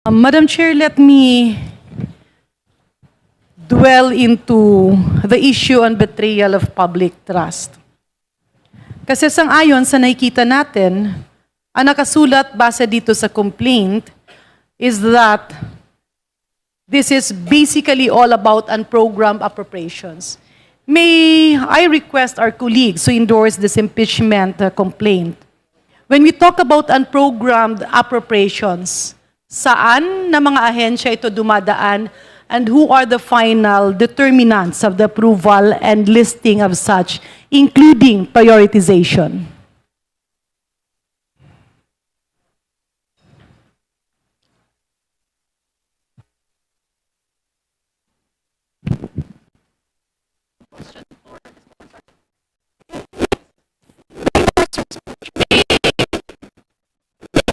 Madam Chair, let me dwell into the issue on betrayal of public trust. Kasi sang-ayon sa nakikita natin, ang nakasulat base dito sa complaint is that this is basically all about unprogrammed appropriations. May I request our colleagues to endorse this impeachment complaint? When we talk about unprogrammed appropriations, saan na mga ahensya ito dumadaan and who are the final determinants of the approval and listing of such, including prioritization?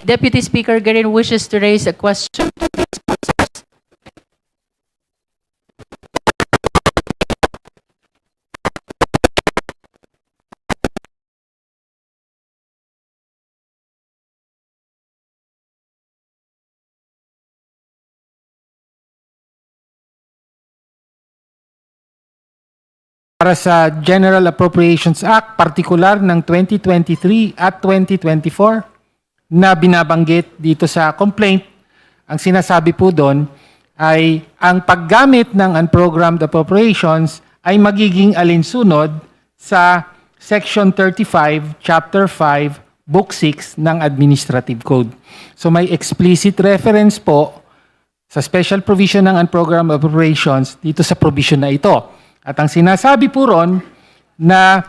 Deputy Speaker Garin wishes to raise a question. Para sa General Appropriations Act, partikular ng 2023 at 2024 na binabanggit dito sa complaint, ang sinasabi po doon ay ang paggamit ng unprogrammed appropriations ay magiging alinsunod sa Section 35, Chapter 5, Book 6 ng Administrative Code. So may explicit reference po sa special provision ng unprogrammed appropriations dito sa provision na ito. At ang sinasabi po ron na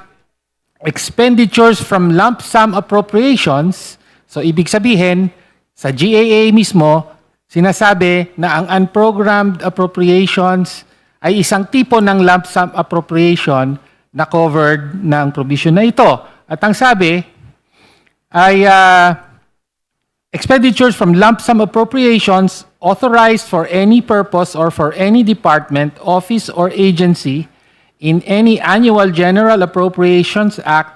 expenditures from lump sum appropriations, so ibig sabihin, sa GAA mismo, sinasabi na ang unprogrammed appropriations ay isang tipo ng lump sum appropriation na covered ng provision na ito. At ang sabi ay expenditures from lump sum appropriations authorized for any purpose or for any department, office, or agency in any annual General Appropriations Act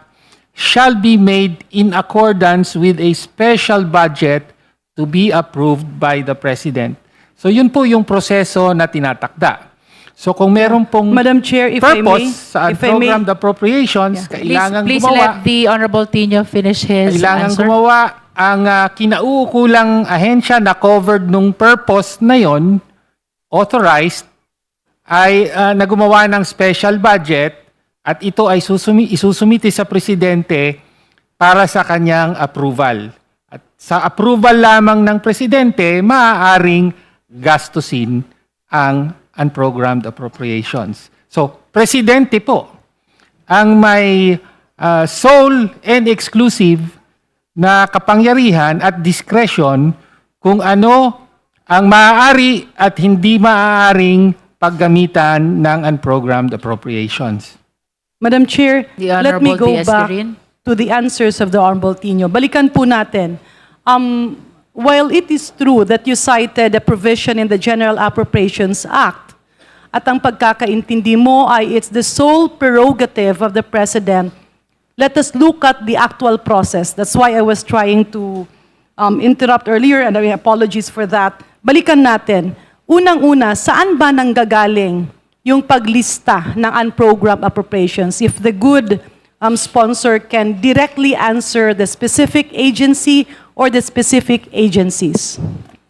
shall be made in accordance with a special budget to be approved by the President. So yun po yung proseso na tinatakda. So kung meron pong Madam Chair, if I may, purpose sa unprogrammed appropriations, kailangan Please gumawa. let the Honorable Tino finish his Kailangan answer. gumawa ang kinauukulang ahensya na covered nung purpose na yon, authorized, ay na gumawa ng special budget at ito ay isusumite sa Presidente para sa kanyang approval. At sa approval lamang ng Presidente, maaaring gastusin ang unprogrammed appropriations. So, Presidente po ang may sole and exclusive na kapangyarihan at discretion kung ano ang maaari at hindi maaaring paggamitan ng unprogrammed appropriations. Madam Chair, The let me Honorable go T.S. back Garin. to the answers of the Honorable Tino. Balikan po natin. While it is true that you cited a provision in the General Appropriations Act, at ang pagkakaintindi mo ay it's the sole prerogative of the President, let us look at the actual process. That's why I was trying to interrupt earlier, and apologies for that. Balikan natin. Unang-una, saan ba nanggagaling yung paglista ng unprogrammed appropriations? If the good sponsor can directly answer the specific agency or the specific agencies.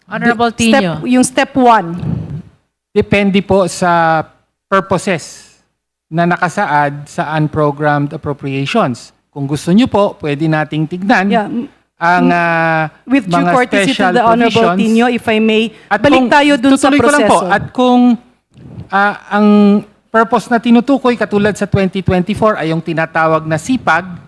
Honorable Tino. Yung step 1. Depende po sa purposes na nakasaad sa unprogrammed appropriations. Kung gusto nyo po, pwede nating tignan Yeah. ang With due mga courtesy to special the Honorable provisions. Tino, if I may, At balik kung- tayo dun sa tutuloy ko lang proseso. po, at kung ang purpose na tinutukoy katulad sa 2024 ay yung tinatawag na CPAG,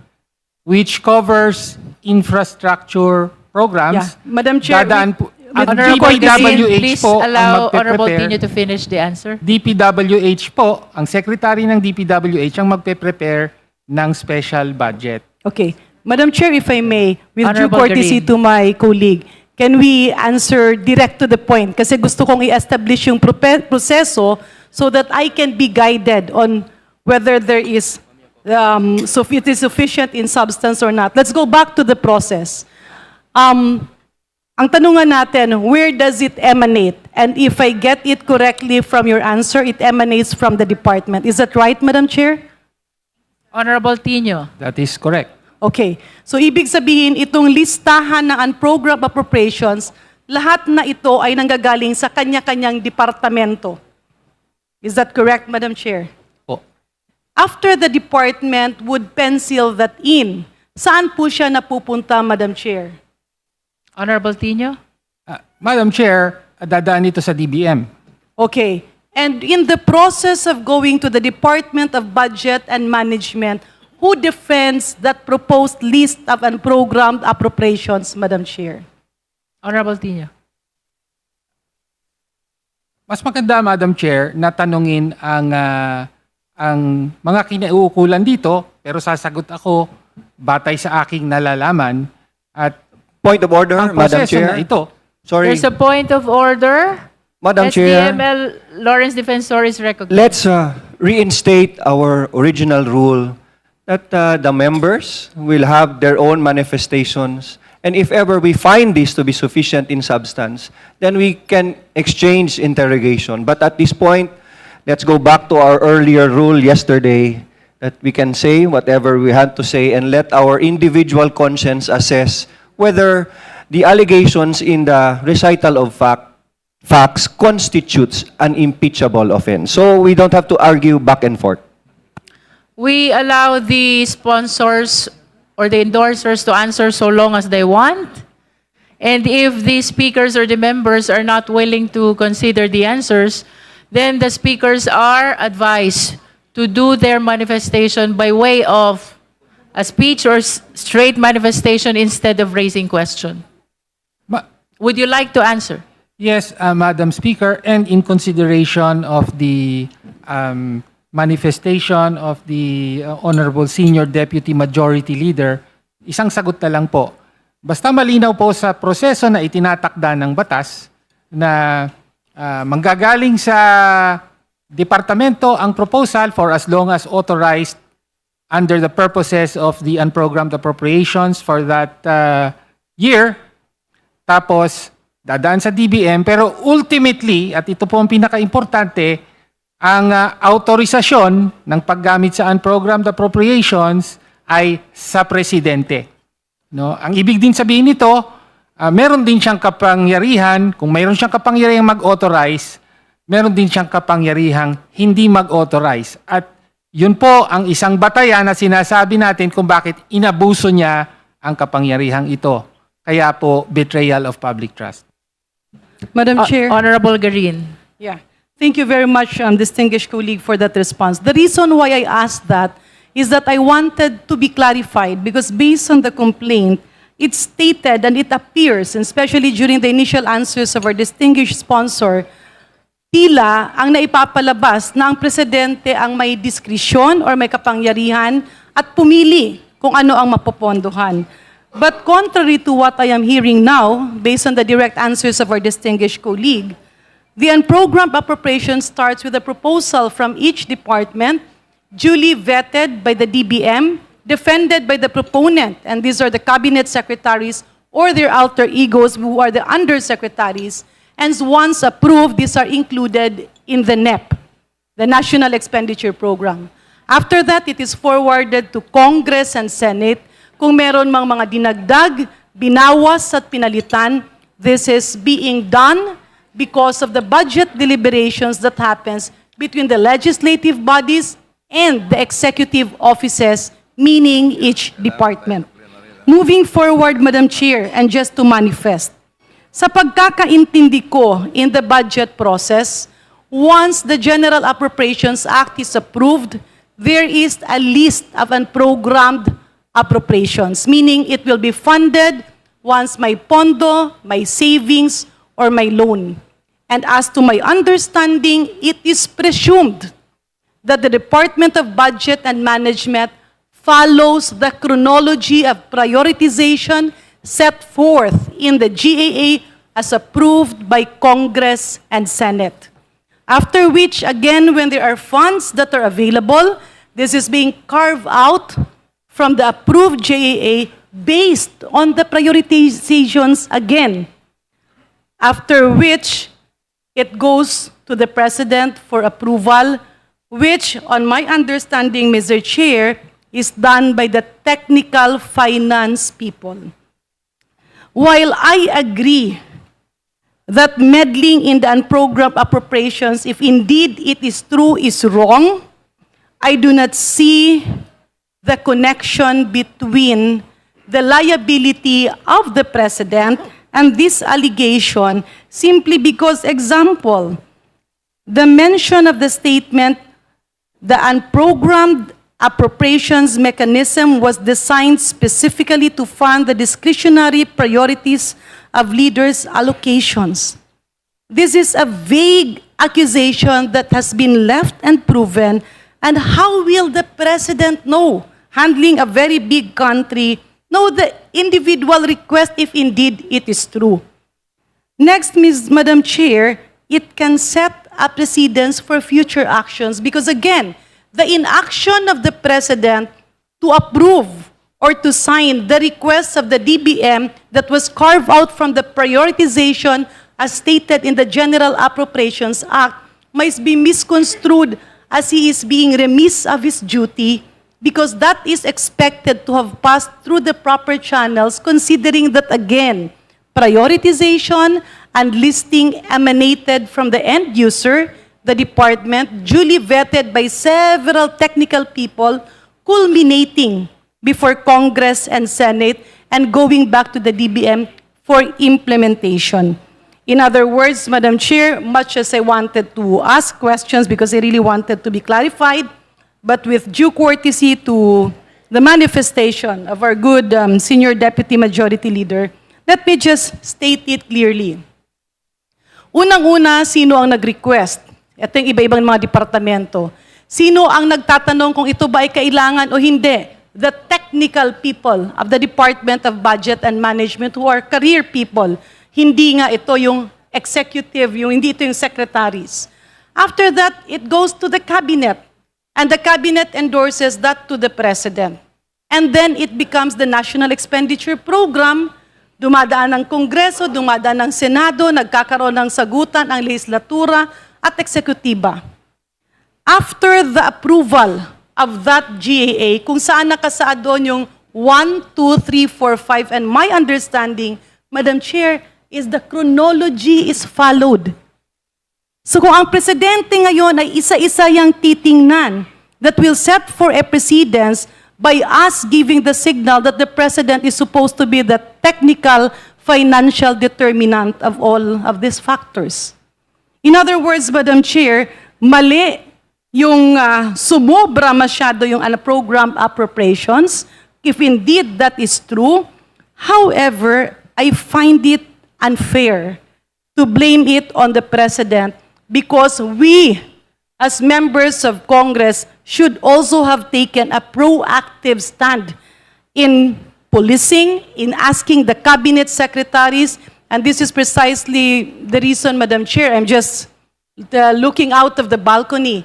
which covers infrastructure programs. Yeah. Madam Chair, dadaan po, with ang due courtesy, DPWH please po ang allow Honorable magpe-prepare. Tino to finish the answer. DPWH po, ang secretary ng DPWH ang magpe-prepare ng special budget. Okay. Madam Chair, if I may, with due Honorable courtesy Garin. to my colleague, can we answer direct to the point? Kasi gusto kong i-establish yung proseso so that I can be guided on whether there is, so if it is sufficient in substance or not. Let's go back to the process. Ang tanungan natin, where does it emanate? And if I get it correctly from your answer, it emanates from the department. Is that right, Madam Chair? Honorable Tino. That is correct. Okay. So ibig sabihin, itong listahan ng unprogrammed appropriations, lahat na ito ay nanggagaling sa kanya-kanyang departamento. Is that correct, Madam Chair? Po. After the department would pencil that in, saan po siya napupunta, Madam Chair? Honorable Tino. Madam Chair, dadaan ito sa DBM. Okay. And in the process of going to the Department of Budget and Management, who defends that proposed list of unprogrammed appropriations, Madam Chair? Honorable Tino. Mas maganda, Madam Chair, na tanungin ang mga kinauukulan dito, pero sasagot ako batay sa aking nalalaman at Point of order, ang Madam proseso Chair. na ito. Sorry, There's a point of order. Madam Chair. SDML Lawrence Defensor is recognized. Let's reinstate our original rule that the members will have their own manifestations. And if ever we find this to be sufficient in substance, then we can exchange interrogation. But at this point, let's go back to our earlier rule yesterday that we can say whatever we had to say and let our individual conscience assess whether the allegations in the recital of facts constitutes an impeachable offense. So we don't have to argue back and forth. We allow the sponsors or the endorsers to answer so long as they want. And if the speakers or the members are not willing to consider the answers, then the speakers are advised to do their manifestation by way of a speech or straight manifestation instead of raising question. Ma- Would you like to answer? Yes, Madam Speaker, and in consideration of the manifestation of the Honorable Senior Deputy Majority Leader, isang sagot na lang po. Basta malinaw po sa proseso na itinatakda ng batas na manggagaling sa departamento ang proposal for as long as authorized under the purposes of the unprogrammed appropriations for that year. Tapos, dadaan sa DBM, pero ultimately, at ito po ang pinaka-importante, ang autorisasyon ng paggamit sa unprogrammed appropriations ay sa presidente. No? Ang ibig din sabihin nito, meron din siyang kapangyarihan, kung mayroon siyang kapangyarihang mag-authorize, meron din siyang kapangyarihang hindi mag-authorize. At yun po ang isang batayan na sinasabi natin kung bakit inabuso niya ang kapangyarihang ito. Kaya po, betrayal of public trust. Madam Chair. Honorable Garin. Yeah. Thank you very much, distinguished colleague, for that response. The reason why I asked that is that I wanted to be clarified because based on the complaint, it stated and it appears, and especially during the initial answers of our distinguished sponsor, tila ang naipapalabas na ang presidente ang may diskresyon or may kapangyarihan at pumili kung ano ang mapopondohan. But contrary to what I am hearing now, based on the direct answers of our distinguished colleague, the unprogrammed appropriation starts with a proposal from each department, duly vetted by the DBM, defended by the proponent, and these are the cabinet secretaries or their alter egos who are the undersecretaries, and once approved, these are included in the NEP, the National Expenditure Program. After that, it is forwarded to Congress and Senate. Kung meron mang mga dinagdag, binawas at pinalitan, this is being done because of the budget deliberations that happens between the legislative bodies and the executive offices, meaning each department. Moving forward, Madam Chair, and just to manifest, sa pagkakaintindi ko in the budget process, once the General Appropriations Act is approved, there is a list of unprogrammed appropriations, meaning it will be funded once may pondo, may savings, or may loan. And as to my understanding, it is presumed that the Department of Budget and Management follows the chronology of prioritization set forth in the GAA as approved by Congress and Senate. After which, again, when there are funds that are available, this is being carved out from the approved GAA based on the prioritizations again after which it goes to the President for approval, which, on my understanding, Mr. Chair, is done by the technical finance people. While I agree that meddling in the unprogrammed appropriations, if indeed it is true, is wrong, I do not see the connection between the liability of the President and this allegation simply because, example, the mention of the statement, the unprogrammed appropriations mechanism was designed specifically to fund the discretionary priorities of leaders' allocations. This is a vague accusation that has been left unproven, and how will the President know, handling a very big country, know the individual request if indeed it is true? Next, Madam Chair, it can set a precedence for future actions because, again, the inaction of the President to approve or to sign the request of the DBM that was carved out from the prioritization as stated in the General Appropriations Act might be misconstrued as he is being remiss of his duty because that is expected to have passed through the proper channels, considering that, again, prioritization and listing emanated from the end user, the department, duly vetted by several technical people, culminating before Congress and Senate and going back to the DBM for implementation. In other words, Madam Chair, much as I wanted to ask questions because I really wanted to be clarified, but with due courtesy to the manifestation of our good Senior Deputy Majority Leader, let me just state it clearly. Unang-una, sino ang nag-request? Ito yung iba-ibang mga departamento. Sino ang nagtatanong kung ito ba ay kailangan o hindi? The technical people of the Department of Budget and Management who are career people. Hindi nga ito yung executive, hindi ito yung secretaries. After that, it goes to the cabinet. And the cabinet endorses that to the President. And then it becomes the National Expenditure Program. Dumadaan ng Kongreso, dumadaan ng Senado, nagkakaroon ng sagutan ang legislatura at eksekutiba. After the approval of that GAA, kung saan nakasaad doon yung 1, 2, 3, 4, 5, and my understanding, Madam Chair, is the chronology is followed. So kung ang Presidente ngayon ay isa-isa yang titingnan that will set for a precedence by us giving the signal that the President is supposed to be the technical financial determinant of all of these factors. In other words, Madam Chair, mali yung sumobra masyado yung program appropriations, if indeed that is true. However, I find it unfair to blame it on the President because we, as members of Congress, should also have taken a proactive stand in policing, in asking the cabinet secretaries, and this is precisely the reason, Madam Chair, I'm just looking out of the balcony.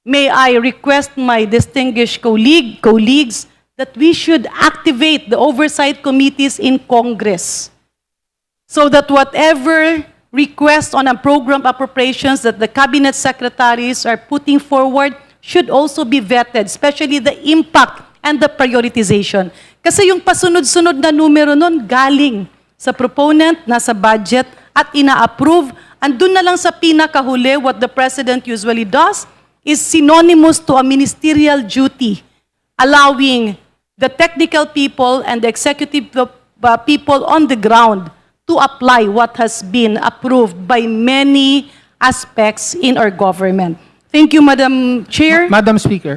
May I request my distinguished colleagues that we should activate the oversight committees in Congress so that whatever requests on a program appropriations that the cabinet secretaries are putting forward should also be vetted, especially the impact and the prioritization. Kasi yung pasunod-sunod na numero nun galing sa proponent, nasa budget, at ina-approve, andun na lang sa pinakahuli, what the President usually does is synonymous to a ministerial duty, allowing the technical people and the executive people on the ground to apply what has been approved by many aspects in our government. Thank you, Madam Chair. Madam Chair.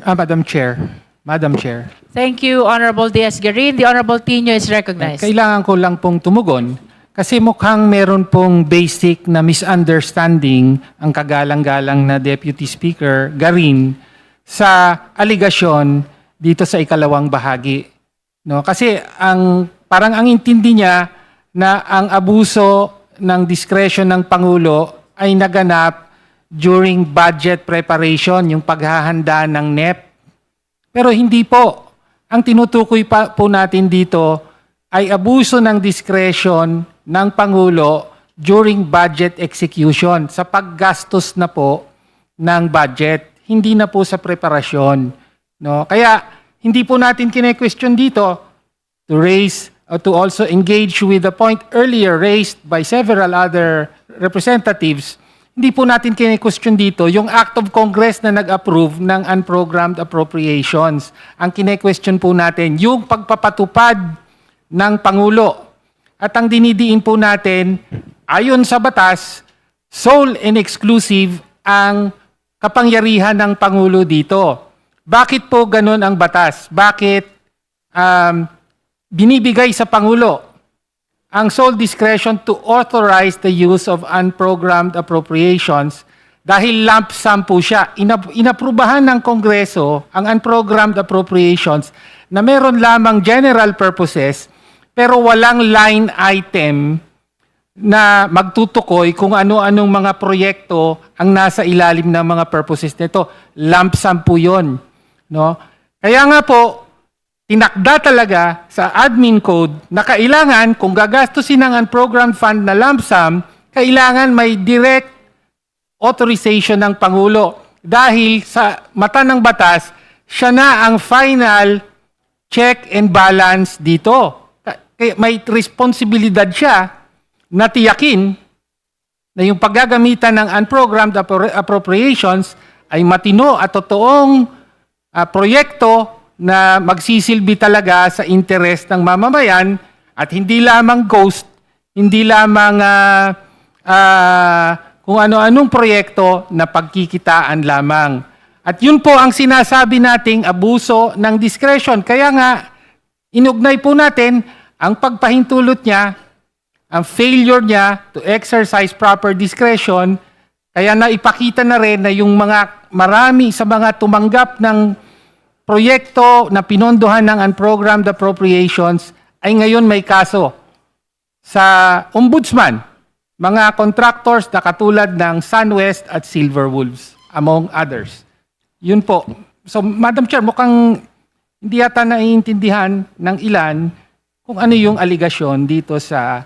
Thank you, Honorable Diaz-Garin. The Honorable Tino is recognized. Kailangan ko lang pong tumugon kasi mukhang meron pong basic na misunderstanding ang kagalang-galang na Deputy Speaker Garin sa aligasyon dito sa ikalawang bahagi. No? Kasi parang ang intindi niya na ang abuso ng discretion ng Pangulo ay naganap during budget preparation, yung paghahanda ng NEP. Pero hindi po. Ang tinutukoy po natin dito ay abuso ng discretion ng Pangulo during budget execution, sa paggastos na po ng budget, hindi na po sa preparasyon. No? Kaya hindi po natin kine-question dito to raise or to also engage with the point earlier raised by several other representatives. Hindi po natin kine-question dito yung act of Congress na nag-approve ng unprogrammed appropriations. Ang kine-question po natin yung pagpapatupad ng Pangulo. At ang dinidiin po natin, ayon sa batas, sole and exclusive ang kapangyarihan ng Pangulo dito. Bakit po ganun ang batas? Bakit binibigay sa Pangulo ang sole discretion to authorize the use of unprogrammed appropriations? Dahil lump sum po siya. Inaprubahan ng Kongreso ang unprogrammed appropriations na meron lamang general purposes pero walang line item na magtutukoy kung ano-anong mga proyekto ang nasa ilalim ng mga purposes nito. Lump sum po yun. No? Kaya nga po, tinakda talaga sa admin code na kailangan, kung gagastusin ng unprogrammed fund na lump sum, kailangan may direct authorization ng Pangulo. Dahil sa mata ng batas, siya na ang final check and balance dito. Kaya may responsibilidad siya na tiyakin na yung paggagamitan ng unprogrammed appropriations ay matino at totoong proyekto na magsisilbi talaga sa interes ng mamamayan at hindi lamang ghost, hindi lamang kung ano-anong proyekto na pagkikitaan lamang. At yun po ang sinasabi nating abuso ng discretion. Kaya nga, inugnay po natin ang pagpahintulot niya, ang failure niya to exercise proper discretion, kaya naipakita na rin na yung mga marami sa mga tumanggap ng proyekto na pinondohan ng unprogrammed appropriations ay ngayon may kaso sa ombudsman, mga contractors na katulad ng SunWest at Silverwolves, among others. Yun po. So, Madam Chair, mukhang hindi yata naiintindihan ng ilan kung ano yung aligasyon dito sa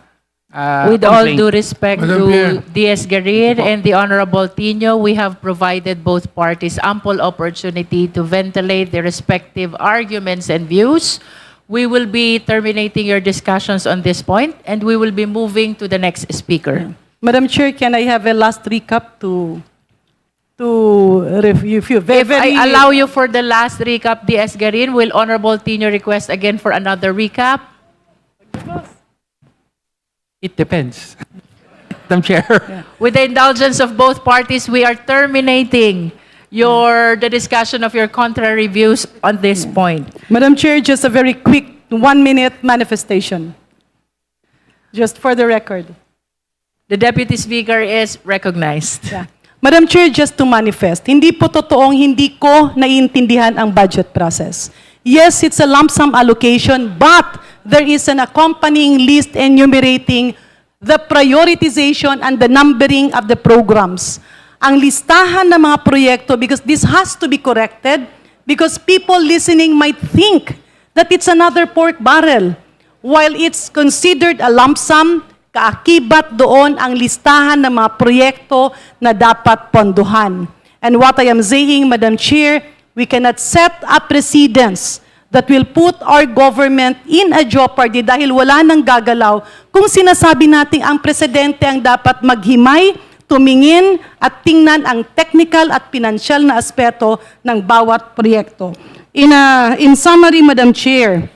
With all complaint. due respect to DS Garir and the Honorable Tino, we have provided both parties ample opportunity to ventilate their respective arguments and views. We will be terminating your discussions on this point and we will be moving to the next speaker. Madam Chair, can I have a last recap to review? If I allow you for the last recap, DS Garin, will Honorable Tino request again for another recap? It depends. Madam Chair. With the indulgence of both parties, we are terminating the discussion of your contrary views on this point. Madam Chair, just a very quick 1-minute manifestation. Just for the record. The Deputy Speaker is recognized. Yeah. Madam Chair, just to manifest, hindi po totoong hindi ko naiintindihan ang budget process. Yes, it's a lump sum allocation, but there is an accompanying list enumerating the prioritization and the numbering of the programs. Ang listahan ng mga proyekto, because this has to be corrected, because people listening might think that it's another pork barrel. While it's considered a lump sum, kaakibat doon ang listahan ng mga proyekto na dapat pondohan. And what I am saying, Madam Chair, we cannot set a precedence that will put our government in a jeopardy dahil wala nang gagalaw kung sinasabi natin ang presidente ang dapat maghimay, tumingin at tingnan ang technical at pinansyal na aspeto ng bawat proyekto. In summary, Madam Chair,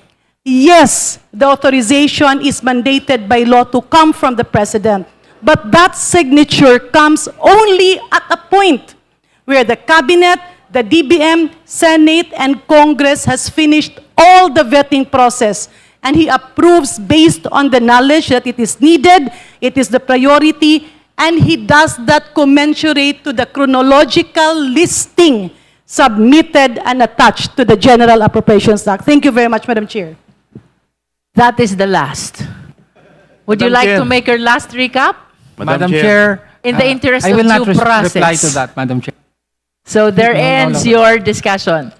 yes, the authorization is mandated by law to come from the President, but that signature comes only at a point where the Cabinet, the DBM, Senate, and Congress has finished all the vetting process, and he approves based on the knowledge that it is needed, it is the priority, and he does that commensurate to the chronological listing submitted and attached to the General Appropriations Act. Thank you very much, Madam Chair. That is the last. Would you Madam like Chair. to make your last recap? Madam Chair, In the interest I of will not due process. reply to that, Madam Chair. So there ends your discussion.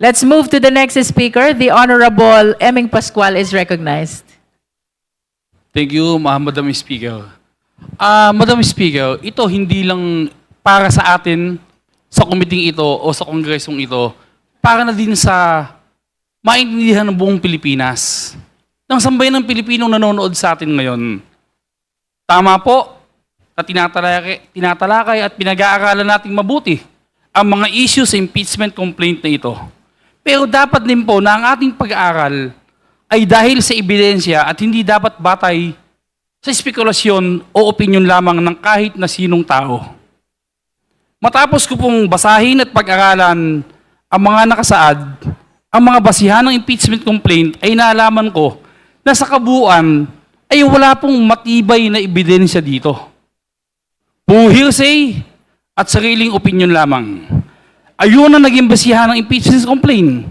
Let's move to the next speaker. The Honorable Eming Pascual is recognized. Thank you, Madam Speaker. Madam Speaker, ito hindi lang para sa atin, sa committee ito o sa kongresong ito, para na din sa maintindihan ng buong Pilipinas. Ng sambayan ng Pilipinong nanonood sa atin ngayon. Tama po na tinatalakay at pinag-aaralan nating mabuti ang mga issues sa impeachment complaint na ito. Pero dapat din po na ang ating pag-aaral ay dahil sa ebidensya at hindi dapat batay sa spekulasyon o opinyon lamang ng kahit na sinong tao. Matapos ko pong basahin at pag-aralan ang mga nakasaad, ang mga basihan ng impeachment complaint ay naalaman ko na sa kabuuan ay wala pong matibay na ebidensya dito. Puro hearsay at sariling opinyon lamang. Ayun ang naging basihan ng impeachment complaint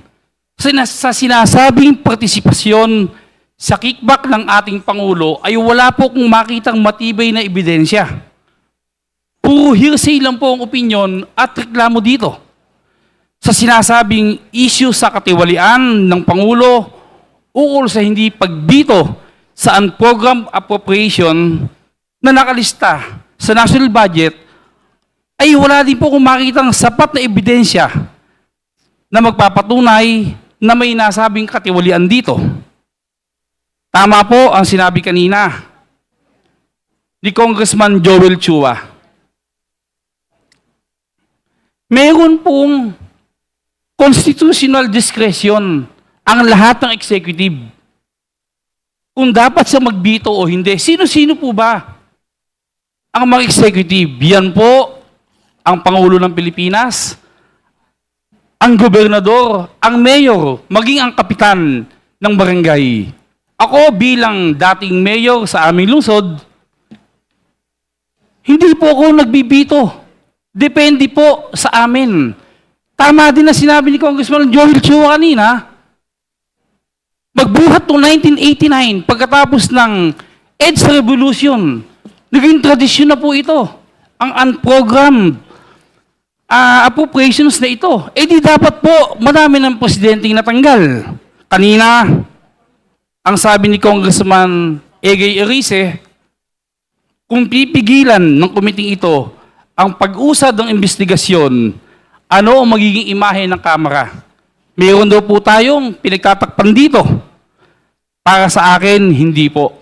sa sinasabing partisipasyon sa kickback ng ating Pangulo ay wala po kung makitang matibay na ebidensya. Puro hearsay lang po ang opinyon at reklamo dito. Sa sinasabing issue sa katiwalian ng Pangulo ukol sa hindi pagbito sa unprogrammed appropriation na nakalista sa national budget ay wala din po kung makitang sapat na ebidensya na magpapatunay na may nasabing katiwalian dito. Tama po ang sinabi kanina ni Congressman Joel Chua. Meron pong constitutional discretion ang lahat ng executive. Kung dapat siya magbito o hindi. Sino-sino po ba ang mga executive? Yan po ang Pangulo ng Pilipinas, ang gobernador, ang mayor, maging ang kapitan ng barangay. Ako bilang dating mayor sa aming lungsod, hindi po ako nagbibito. Depende po sa amin. Tama din na sinabi ni Congressman Joel Chua kanina, magbuhat noong 1989, pagkatapos ng EDSA Revolution, naging tradisyon na po ito, ang unprogrammed appropriations na ito. Eh di dapat po, marami ng presidenteng natanggal. Kanina, ang sabi ni Congressman Egay Erice, kung pipigilan ng committee ito ang pag-usad ng investigasyon, ano ang magiging imahe ng Kamara? Meron daw po tayong pinagtatakpan dito. Para sa akin, hindi po.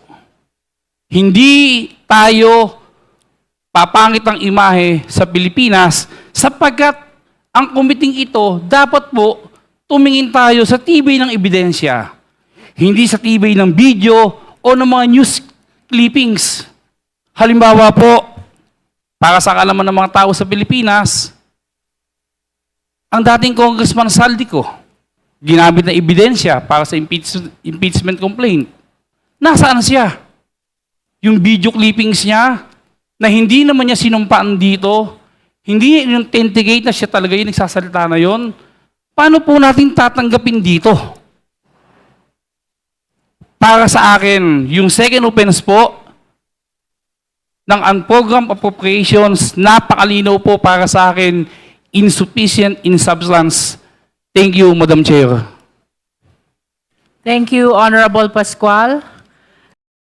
Hindi tayo papangit ang imahe sa Pilipinas sapagkat ang committee ito dapat po tumingin tayo sa tibay ng ebidensya. Hindi sa tibay ng video o ng mga news clippings. Halimbawa po, para sa kaalaman ng mga tao sa Pilipinas, ang dating Congressman Saldico, ginamit na ebidensya para sa impeachment complaint. Nasaan siya? Yung video clippings niya, na hindi naman niya sinumpaan dito, hindi yung authenticate na siya talaga yung nagsasalita na yon, paano po natin tatanggapin dito? Para sa akin, yung second offense po ng unprogrammed appropriations, napakalinaw po para sa akin, insufficient in substance. Thank you, Madam Chair. Thank you, Honorable Pascual.